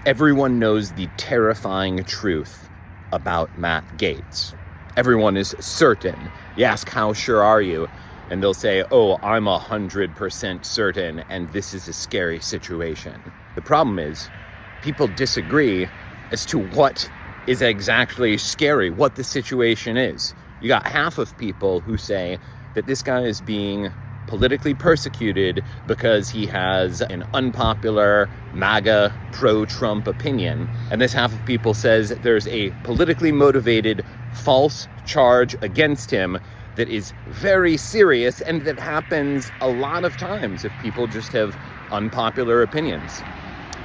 Everyone knows the terrifying truth about Matt Gaetz. Everyone is certain. You ask, how sure are you? And they'll say, oh, I'm 100% certain, and this is a scary situation. The problem is, people disagree as to what is exactly scary, what the situation is. You got half of people who say that this guy is being politically persecuted because he has an unpopular MAGA pro-Trump opinion. And this half of people says that there's a politically motivated false charge against him that is very serious and that happens a lot of times if people just have unpopular opinions.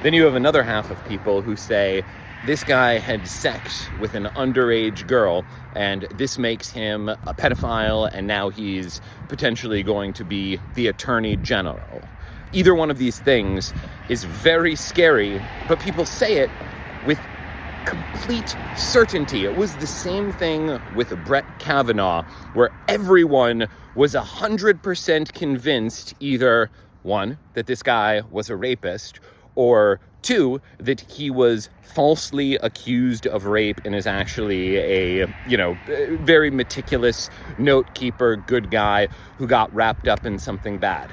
Then you have another half of people who say this guy had sex with an underage girl and this makes him a pedophile and now he's potentially going to be the attorney general. Either one of these things is very scary, but people say it with complete certainty. It was the same thing with Brett Kavanaugh, where everyone was 100% convinced either, one, that this guy was a rapist, or two, that he was falsely accused of rape and is actually a, very meticulous note keeper, good guy who got wrapped up in something bad.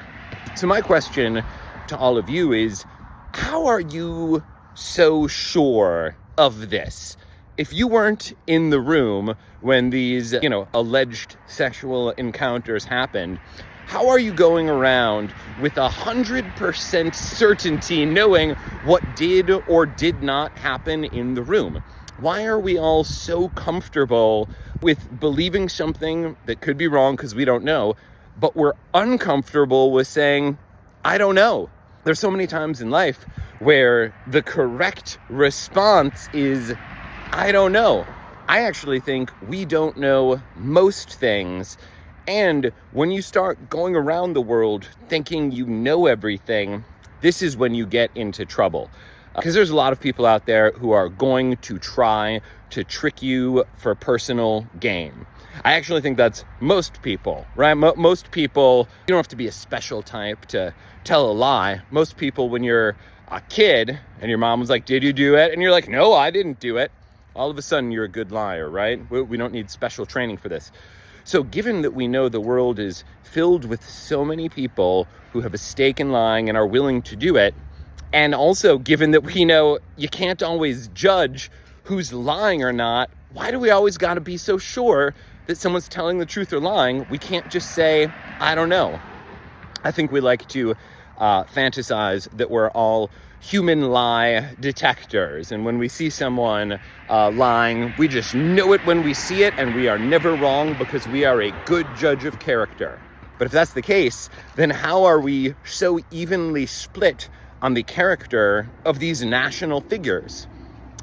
So my question to all of you is, how are you so sure of this? If you weren't in the room when these, alleged sexual encounters happened, how are you going around with 100% certainty knowing what did or did not happen in the room? Why are we all so comfortable with believing something that could be wrong because we don't know, but we're uncomfortable with saying, I don't know? There's so many times in life where the correct response is, I don't know. I actually think we don't know most things. And when you start going around the world thinking you know everything, this is when you get into trouble. Because there's a lot of people out there who are going to try to trick you for personal gain. I actually think that's most people, right? Most people, you don't have to be a special type to tell a lie. Most people, when you're a kid and your mom was like, did you do it? And you're like, no, I didn't do it. All of a sudden, you're a good liar, right? We don't need special training for this. So given that we know the world is filled with so many people who have a stake in lying and are willing to do it, and also given that we know you can't always judge who's lying or not, why do we always got to be so sure that someone's telling the truth or lying? We can't just say, I don't know. I think we like to fantasize that we're all human lie detectors. And when we see someone lying, we just know it when we see it, and we are never wrong because we are a good judge of character. But if that's the case, then how are we so evenly split on the character of these national figures?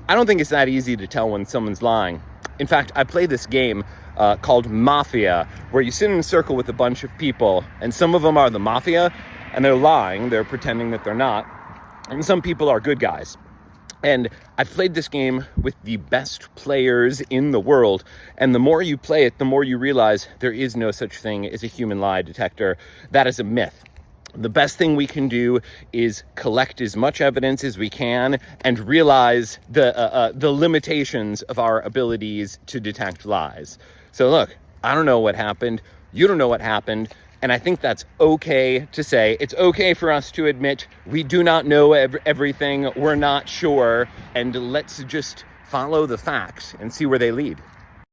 I don't think it's that easy to tell when someone's lying. In fact, I play this game called Mafia, where you sit in a circle with a bunch of people, and some of them are the mafia, and they're lying, they're pretending that they're not. And some people are good guys. And I've played this game with the best players in the world. And the more you play it, the more you realize there is no such thing as a human lie detector. That is a myth. The best thing we can do is collect as much evidence as we can and realize the limitations of our abilities to detect lies. So look, I don't know what happened. You don't know what happened. And I think that's okay to say. It's okay for us to admit we do not know everything, we're not sure, and let's just follow the facts and see where they lead.